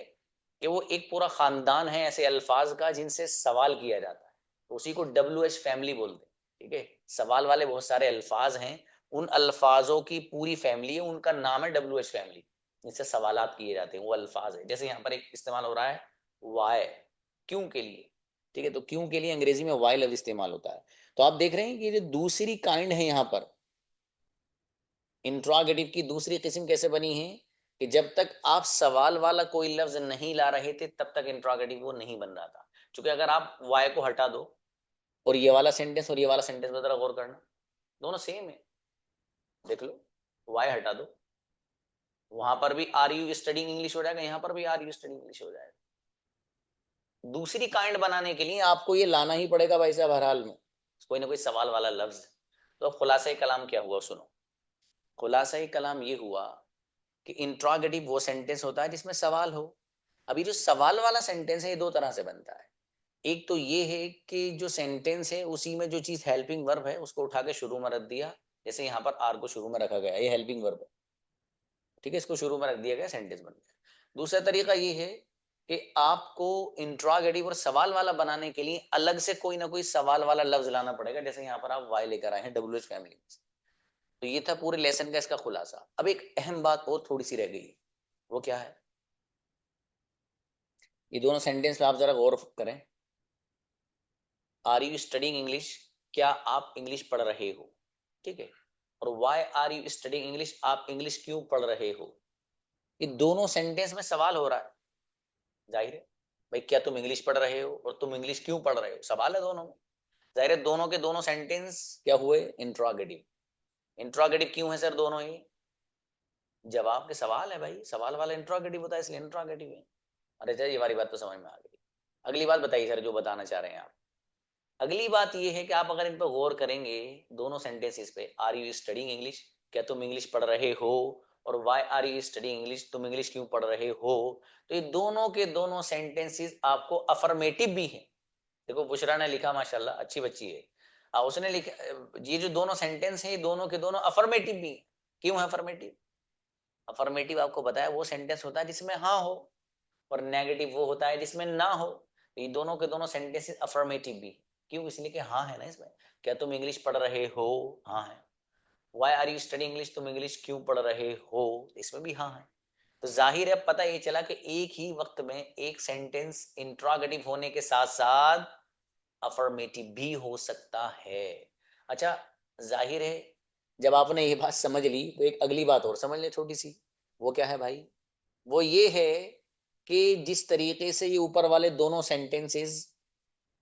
कि वो एक पूरा खानदान है ऐसे अल्फाज का जिनसे सवाल किया जाता है, तो उसी को डब्ल्यू एच फैमिली बोलते हैं। ठीक है, सवाल वाले बहुत सारे अल्फाज हैं, उन अल्फाजों की पूरी फैमिली है, उनका नाम है डब्ल्यू एच फैमिली, जिनसे सवालात किए जाते हैं वो अल्फाज है। जैसे यहाँ पर एक इस्तेमाल हो रहा है वाई, क्यों के लिए। ठीक है, तो क्यों के लिए अंग्रेजी में वाई लफ्ज इस्तेमाल होता है। तो आप देख रहे हैं कि जो दूसरी काइंड है यहाँ पर इंट्रोगेटिव की, दूसरी किस्म कैसे बनी है कि जब तक आप सवाल वाला कोई लफ्ज नहीं ला रहे थे तब तक इंट्रोगेटिव वो नहीं बन रहा था। क्योंकि अगर आप वाई को हटा दो और ये वाला सेंटेंस और ये वाला सेंटेंस में जरा गौर करना, दोनों सेम है। देख लो, वाई हटा दो, वहां पर भी आर यू स्टडिंग इंग्लिश हो जाएगा, यहाँ पर भी आर यू स्टडिंग इंग्लिश हो जाएगा। दूसरी काइंड बनाने के लिए आपको ये लाना ही पड़ेगा भाई साहब, हर हाल में कोई ना कोई सवाल वाला लफ्ज। तो अब खुलासा कलाम क्या हुआ सुनो, खुलासा कलाम ये हुआ कि इंट्रोगेटिव वो सेंटेंस होता है जिसमें सवाल हो। अभी जो सवाल वाला सेंटेंस है ये दो तरह से बनता है। एक तो ये है कि जो सेंटेंस है उसी में जो चीज हेल्पिंग वर्ब है उसको उठा के शुरू में रख दिया, जैसे यहाँ पर आर को शुरू में रखा गया, ये हेल्पिंग वर्ब है। ठीक है, इसको शुरू में रख दिया गया, सेंटेंस बन गया। दूसरा तरीका ये है कि आपको इंट्रोगेटिव और सवाल वाला बनाने के लिए अलग से कोई ना कोई सवाल वाला लफ्ज लाना पड़ेगा, जैसे यहाँ पर आप वाई लेकर आए हैं डब्ल्यू एच फैमिली। तो ये था पूरे लेसन का इसका खुलासा। अब एक अहम बात और थोड़ी सी रह गई, वो क्या है, ये दोनों सेंटेंस पे आप जरा गौर करें। आर यू स्टडिंग इंग्लिश, क्या आप इंग्लिश पढ़ रहे हो। ठीक है, और why are you studying English, आप इंग्लिश क्यों पढ़ रहे हो। ये दोनों सेंटेंस में सवाल हो रहा है, जाहिर है भाई, क्या तुम इंग्लिश पढ़ रहे हो और तुम इंग्लिश क्यों पढ़ रहे हो, सवाल है दोनों में। जाहिर है दोनों के दोनों सेंटेंस क्या हुए, इंट्रोगेटिव। इंट्रोगेटिव क्यों है सर दोनों ही, जवाब के सवाल है भाई, सवाल वाला इंट्रोगेटिव होता है इसलिए इंट्रोगेटिव है। अरे सर ये हमारी बात तो समझ में आ गई। अगली बात बताइए सर जो बताना चाह रहे हैं आप। अगली बात ये है कि आप अगर इन पर गौर करेंगे दोनों सेंटेंसेस पे, आर यू स्टडिंग इंग्लिश, क्या तुम इंग्लिश पढ़ रहे हो, और why are you studying English, तुम इंग्लिश क्यों पढ़ रहे हो, तो ये दोनों के दोनों सेंटेंसेस आपको अफर्मेटिव भी हैं। देखो बुशरा ने लिखा माशाल्लाह अच्छी बच्ची है, उसने लिखा ये जो दोनों सेंटेंस है दोनों के दोनों अफर्मेटिव भी हैं। क्यों है अफर्मेटिव, अफर्मेटिव आपको बताया वो सेंटेंस होता है जिसमें हाँ हो, और नेगेटिव वो होता है जिसमें ना हो। तो ये दोनों के दोनों सेंटेंसेस अफर्मेटिव भी, क्यों, इसलिए कि हाँ है ना इसमें। क्या तुम इंग्लिश पढ़ रहे हो, हाँ है। Why are you study English, तुम इंग्लिश क्यों पढ़ रहे हो, इसमें भी हाँ है। तो जाहिर है पता ये चला कि एक ही वक्त में एक सेंटेंस इंट्रोगेटिव होने के साथ साथ अफर्मेटिव भी हो सकता है। अच्छा, जाहिर है जब आपने ये बात समझ ली तो एक अगली बात और समझ ले छोटी सी, वो क्या है भाई, वो ये है कि जिस तरीके से ये ऊपर वाले दोनों सेंटेंसेस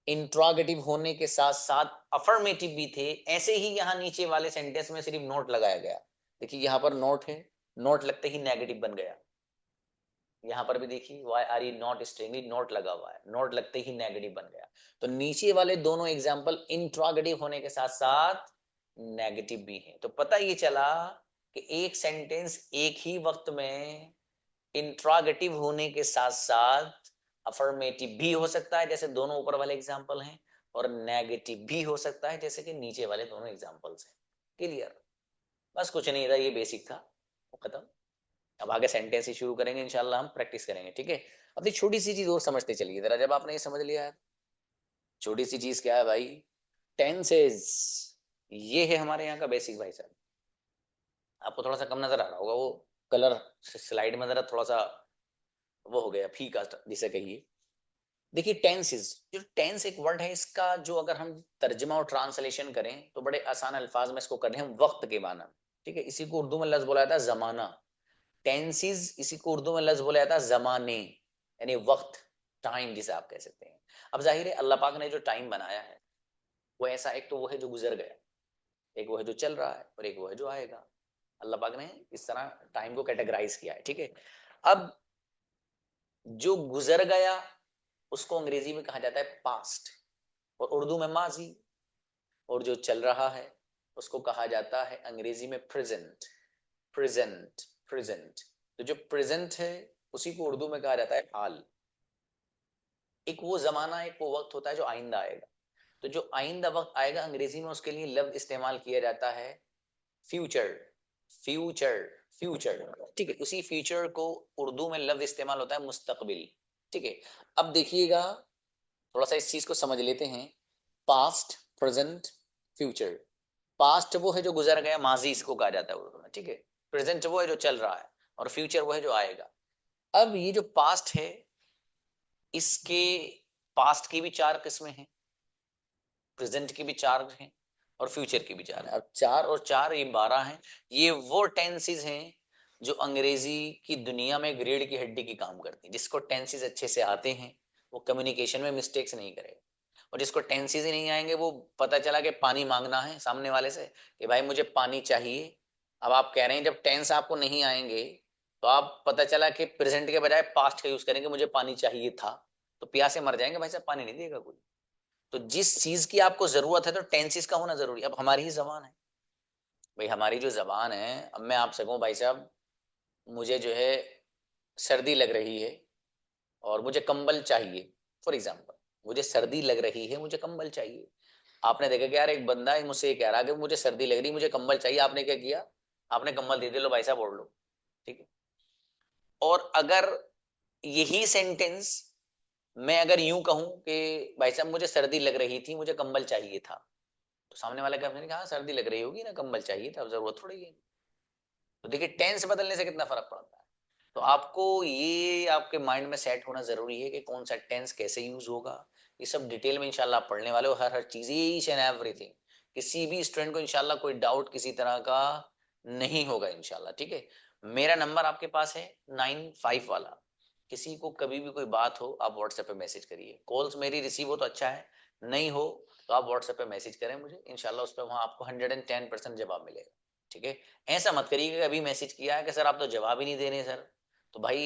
इंट्रोगेटिव होने के साथ साथ अफर्मेटिव भी थे, ऐसे ही यहाँ नीचे वाले सेंटेंस में सिर्फ नोट लगाया गया। देखिए यहाँ पर नोट है, नोट लगते ही नेगेटिव बन गया। यहाँ पर भी देखिए why are you not studying, note लगा हुआ है, नोट लगते ही नेगेटिव बन गया। तो नीचे वाले दोनों एग्जाम्पल इंट्रोगेटिव होने के साथ साथ नेगेटिव भी हैं। तो पता ये चला कि एक सेंटेंस एक ही वक्त में इंट्रोगेटिव होने के साथ साथ अफर्मेटिव भी हो सकता है, जैसे दोनों ऊपर वाले एग्जाम्पल हैं, और नेगेटिव भी हो सकता है, जैसे कि नीचे वाले दोनों एग्जांपल्स हैं। क्लियर? बस कुछ नहीं था, ये बेसिक था, वो खत्म। अब आगे सेंटेंस ही शुरू करेंगे इंशाल्लाह, हम प्रैक्टिस करेंगे, ठीक है। अब एक छोटी सी चीज और समझते चलिए जरा। जब आपने ये समझ लिया है, छोटी सी चीज क्या है भाई? टेंसेस। ये है हमारे यहाँ का बेसिक भाई साहब। आपको थोड़ा सा कम नजर आ रहा होगा, वो कलर स्लाइड में जरा थोड़ा सा वो हो गया फीका जिसे कहिए। देखिए टेंसेस, जो टेंस एक वर्ड है, इसका जो अगर हम तर्जमा और ट्रांसलेशन करें तो बड़े आसान अल्फाज में इसको कर रहे हैं हम वक्त के माना, ठीक है। इसी को उर्दू में लफ्ज बोला जाता है जमाना। टेंसेस, इसी को उर्दू में लफ्ज बोला जाता है जमाने, यानी वक्त, टाइम जिसे आप कह सकते हैं। अब जाहिर है अल्लाह पाक ने जो टाइम बनाया है वो ऐसा, एक तो वो है जो गुजर गया, एक वो है जो चल रहा है, और एक वो है जो आएगा। अल्लाह पाक ने इस तरह टाइम को कैटेगराइज किया है, ठीक है। अब जो गुजर गया उसको अंग्रेजी में कहा जाता है पास्ट, और उर्दू में माजी। और जो चल रहा है उसको कहा जाता है अंग्रेजी में प्रेजेंट। Present, present. तो जो प्रेजेंट है उसी को उर्दू में कहा जाता है हाल। एक वो जमाना, एक वो वक्त होता है जो आइंदा आएगा। तो जो आइंदा वक्त आएगा अंग्रेजी में उसके लिए लफ्ज इस्तेमाल किया जाता है फ्यूचर। फ्यूचर, फ्यूचर, ठीक है। उसी फ्यूचर को उर्दू में लफ्ज इस्तेमाल होता है मुस्तकबिल, ठीक है। अब देखिएगा, थोड़ा सा इस चीज को समझ लेते हैं। Past, present, future. पास्ट वो है जो गुजर गया, माजी इसको कहा जाता है उर्दू में, ठीक है। प्रेजेंट वो है जो चल रहा है, और फ्यूचर वो है जो आएगा। अब ये जो पास्ट है, इसके पास्ट की भी चार किस्में हैं, प्रेजेंट की भी चार हैं, और फ्यूचर की भी चार है। अब चार और चार ये 12 हैं। ये वो टेंसेस हैं जो अंग्रेजी की दुनिया में ग्रेड की हड्डी की काम करती है। जिसको टेंसेस अच्छे से आते हैं वो कम्युनिकेशन में मिस्टेक्स नहीं करेगा, और जिसको टेंसेस ही नहीं आएंगे वो पता चला कि पानी मांगना है सामने वाले से कि भाई मुझे पानी चाहिए। अब आप कह रहे हैं जब टेंस आपको नहीं आएंगे तो आप पता चला कि प्रेजेंट के बजाय पास्ट का यूज करेंगे, मुझे पानी चाहिए था, तो प्यासे मर जाएंगे भाई साहब, पानी नहीं देगा कोई। तो जिस चीज की आपको जरूरत है तो टेंसेस का होना जरूरी है। अब हमारी ही जबान है भाई, हमारी जो जबान है, अब मैं आपसे कहूँ भाई साहब मुझे जो है सर्दी लग रही है और मुझे कंबल चाहिए, फॉर एग्जाम्पल मुझे सर्दी लग रही है, मुझे कंबल चाहिए। आपने देखा कि यार एक बंदा है मुझसे ये कह रहा है कि मुझे सर्दी लग रही है, मुझे कंबल चाहिए। आपने क्या किया? आपने कंबल दे दिया, लो भाई साहब ओढ़ लो, ठीक है। और अगर यही सेंटेंस मैं अगर यूं कहूं कि भाई साहब मुझे सर्दी लग रही थी, मुझे कंबल चाहिए था, तो सामने वाला क्या कहा, सर्दी लग रही होगी ना, कंबल चाहिए था, अब जरूरत थोड़ी है। तो देखिए टेंस बदलने से कितना फर्क पड़ता है। तो आपको ये आपके माइंड में सेट होना जरूरी है कि कौन सा टेंस कैसे यूज होगा। ये सब डिटेल में इंशाल्लाह आप पढ़ने वाले हो, हर हर चीज, ईच एंड एवरीथिंग। किसी भी स्टूडेंट को इंशाल्लाह कोई डाउट किसी तरह का नहीं होगा इंशाल्लाह, ठीक है। मेरा नंबर आपके पास है 95 वाला। किसी को कभी भी कोई बात हो आप व्हाट्सएप पे मैसेज करिए। कॉल्स मेरी रिसीव हो तो अच्छा है, नहीं हो तो आप व्हाट्सएप पे मैसेज करें मुझे, इंशाल्लाह उस पर वहां आपको 110% जवाब मिलेगा, ठीक है। ऐसा मत करिए कि अभी मैसेज किया है कि सर आप तो जवाब ही नहीं दे रहे सर, तो भाई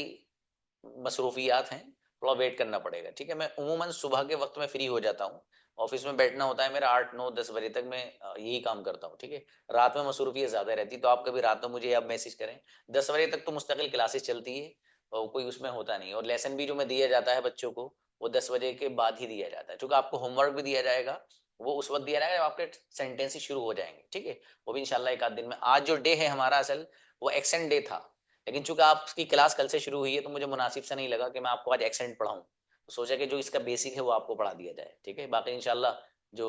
मसरूफियात हैं, थोड़ा वेट करना पड़ेगा, ठीक है। मैं उमूमन सुबह के वक्त में फ्री हो जाता हूँ, ऑफिस में बैठना होता है मेरा 8 9 10 बजे तक, मैं यही काम करता हूँ, ठीक है। रात में मसरूफियत ज्यादा रहती, तो आप कभी रात में मुझे आप मैसेज करें। 10 बजे तक तो मुस्तकिल क्लासेस चलती है और कोई उसमें होता नहीं, और लेसन भी जो मैं दिया जाता है बच्चों को वो 10 बजे के बाद ही दिया जाता है, क्योंकि आपको होमवर्क भी दिया जाएगा वो उस वक्त दिया जाएगा जब आपके सेंटेंस ही शुरू हो जाएंगे, ठीक है। वो भी इंशाल्लाह एक आध दिन में। आज जो डे है हमारा असल वो एक्सेंट डे था, लेकिन चूंकि आपकी क्लास कल से शुरू हुई है तो मुझे मुनासिब से नहीं लगा कि मैं आपको आज एक्सेंट पढ़ाऊं, तो सोचा कि जो इसका बेसिक है वो आपको पढ़ा दिया जाए, ठीक है। बाकी इंशाल्लाह जो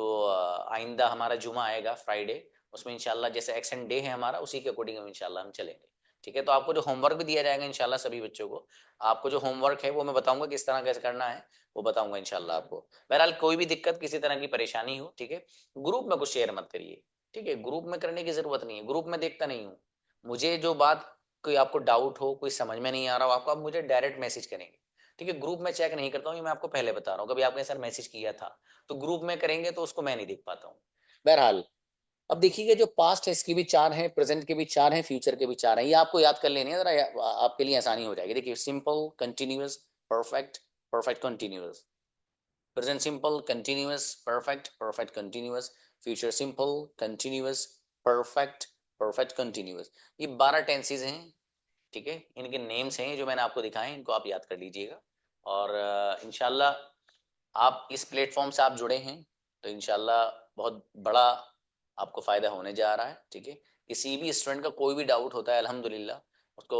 आइंदा हमारा जुमा आएगा फ्राइडे, उसमें इंशाल्लाह जैसे एक्सेंट डे है हमारा उसी के अकॉर्डिंग इंशाल्लाह हम चलेंगे, ठीक है। तो आपको जो होमवर्क भी दिया जाएगा इंशाल्लाह सभी बच्चों को, आपको जो होमवर्क है वो मैं बताऊंगा किस तरह कैसे करना है, वो बताऊंगा इंशाल्लाह आपको। बहरहाल कोई भी दिक्कत किसी तरह की परेशानी हो, ठीक है, ग्रुप में कुछ शेयर मत करिए, ठीक है। ग्रुप में करने की जरूरत नहीं है, ग्रुप में देखता नहीं हूँ। मुझे जो बात कोई आपको डाउट हो, कोई समझ में नहीं आ रहा हो आपको, आप मुझे डायरेक्ट मैसेज करेंगे, ठीक है। ग्रुप में चेक नहीं करता हूँ, ये मैं आपको पहले बता रहा हूँ। कभी आपने सर मैसेज किया था तो ग्रुप में करेंगे तो उसको मैं नहीं देख पाता हूँ। बहरहाल अब देखिए जो पास्ट है इसकी भी चार है, प्रेजेंट के भी चार है, फ्यूचर के भी चार है। ये आपको याद कर लेने हैं जरा, आपके लिए आसानी हो जाएगी। देखिए simple, continuous, perfect, perfect continuous, present simple, continuous, perfect, perfect continuous, future simple, continuous, perfect, perfect continuous. ये 12 टेंसेज हैं, ठीक है। इनके नेम्स हैं जो मैंने आपको दिखाए, इनको आप याद कर लीजिएगा। और इंशाल्लाह आप इस प्लेटफॉर्म से आप जुड़े हैं, तो इंशाल्लाह बहुत बड़ा आपको फ़ायदा होने जा रहा है। ठीक है, किसी भी स्टूडेंट का कोई भी डाउट होता है अल्हम्दुलिल्लाह उसको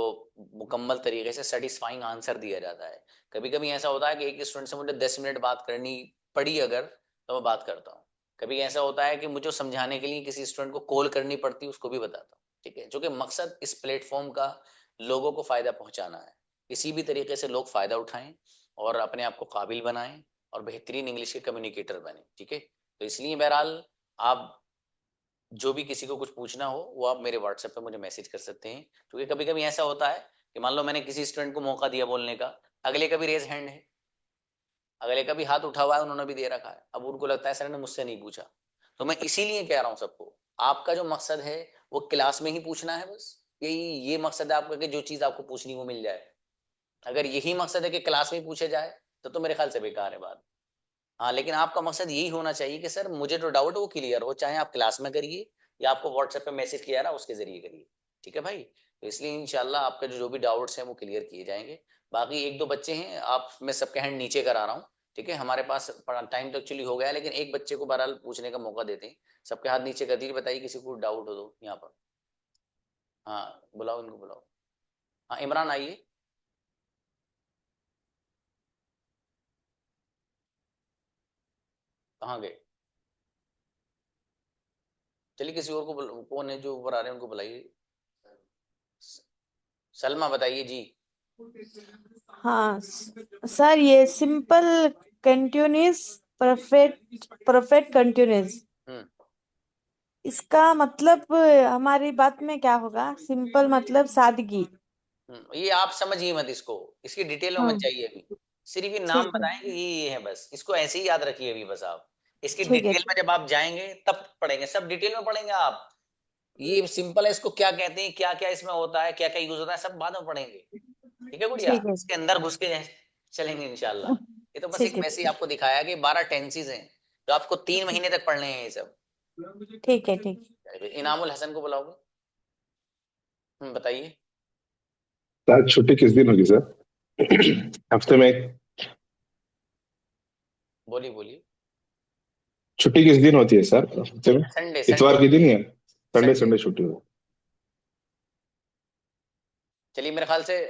मुकम्मल तरीके से सेटिस्फाइंग आंसर दिया जाता है। कभी कभी ऐसा होता है कि एक स्टूडेंट से मुझे 10 मिनट बात करनी पड़ी अगर, तो मैं बात करता हूँ। कभी ऐसा होता है कि मुझे समझाने के लिए किसी स्टूडेंट को कॉल करनी पड़ती है, उसको भी बताता हूँ। ठीक है, जो कि मकसद इस प्लेटफॉर्म का लोगों को फ़ायदा पहुँचाना है। किसी भी तरीके से लोग फ़ायदा उठाएं और अपने आप को काबिल बनाएं और बेहतरीन इंग्लिश के कम्युनिकेटर बने। ठीक है, तो इसलिए बहरहाल आप जो भी किसी को कुछ पूछना हो वो आप मेरे व्हाट्सएप पे मुझे मैसेज कर सकते हैं। क्योंकि कभी कभी ऐसा होता है कि मान लो मैंने किसी स्टूडेंट को मौका दिया बोलने का, अगले का भी रेज हैंड है, अगले का भी हाथ उठा हुआ है, उन्होंने भी दे रखा है, अब उनको लगता है सर ने मुझसे नहीं पूछा। तो मैं इसीलिए कह रहा हूँ सबको, आपका जो मकसद है वो क्लास में ही पूछना है, बस यही ये मकसद है आपका कि जो चीज़ आपको पूछनी वो मिल जाए। अगर यही मकसद है कि क्लास में ही पूछे जाए तो मेरे ख्याल से बेकार है बात। हाँ, लेकिन आपका मकसद यही होना चाहिए कि सर मुझे जो डाउट है वो क्लियर हो, चाहे आप क्लास में करिए या आपको व्हाट्सएप पे मैसेज किया रहा उसके जरिए करिए। ठीक है भाई, तो इसलिए इंशाल्लाह आपके जो भी डाउट्स हैं वो क्लियर किए जाएंगे। बाकी एक दो बच्चे हैं, आप मैं सबके हैंड नीचे करा रहा हूँ। ठीक है, हमारे पास टाइम तो एक्चुअली हो गया है, लेकिन एक बच्चे को बहरहाल पूछने का मौका देते हैं। सबके हाथ नीचे कर दीजिए, बताइए किसी को डाउट हो तो यहाँ पर। हाँ, बुलाओ इनको बुलाओ। हाँ, इमरान आइए। कहाँ गए? चलिए किसी और को कौन है जो ऊपर आ रहे हैं उनको बुलाइए। सलमा बताइए जी। हाँ सर, ये simple continuous perfect perfect continuous, hmm इसका मतलब हमारी बात में क्या होगा? सिंपल मतलब सादगी। ये आप समझिए मत इसको, इसकी डिटेल में हाँ, मत जाइए अभी। सिर्फ ये नाम ठीक है, बताएं कि ये है, बस इसको ऐसे ही याद रखिए अभी बस आप। इसकी ठीक है, डिटेल में जब आप जाएंगे तब पढ़ेंगे, सब डिटेल में पढ़ेंगे आप। ये सिंपल है, इसको क्या कहते हैं, क्या क्या इसमें होता है, क्या क्या यूज होता है, सब बाद में पढ़ेंगे। ठीक है गुड़िया, ठीक है, इसके अंदर घुस के चलेंगे इंशाल्लाह। ये तो बस एक ठीक है, वैसे ही आपको दिखाया कि 12 टेंसेज हैं जो आपको 3 महीने तक पढ़ने हैं ये सब। ठीक है, ठीक। इनामुल हसन को बुलाओगे? बताइए। सर छुट्टी किस दिन होगी सर? हफ्ते में बोलिए बोलिए। छुट्टी किस दिन होती है सर हफ्ते में? Sunday Sunday. इतवार के दिन या संडे संडे। संडे छुट्टी हो? चलिए मेरे ख्याल से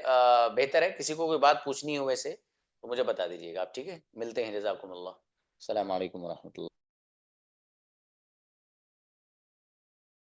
बेहतर है, किसी को कोई बात पूछनी हो वैसे तो मुझे बता दीजिएगा आप। ठीक है, मिलते हैं, जज़ाकुमुल्लाह। अस्सलाम वालेकुम रहमतुल्लाह।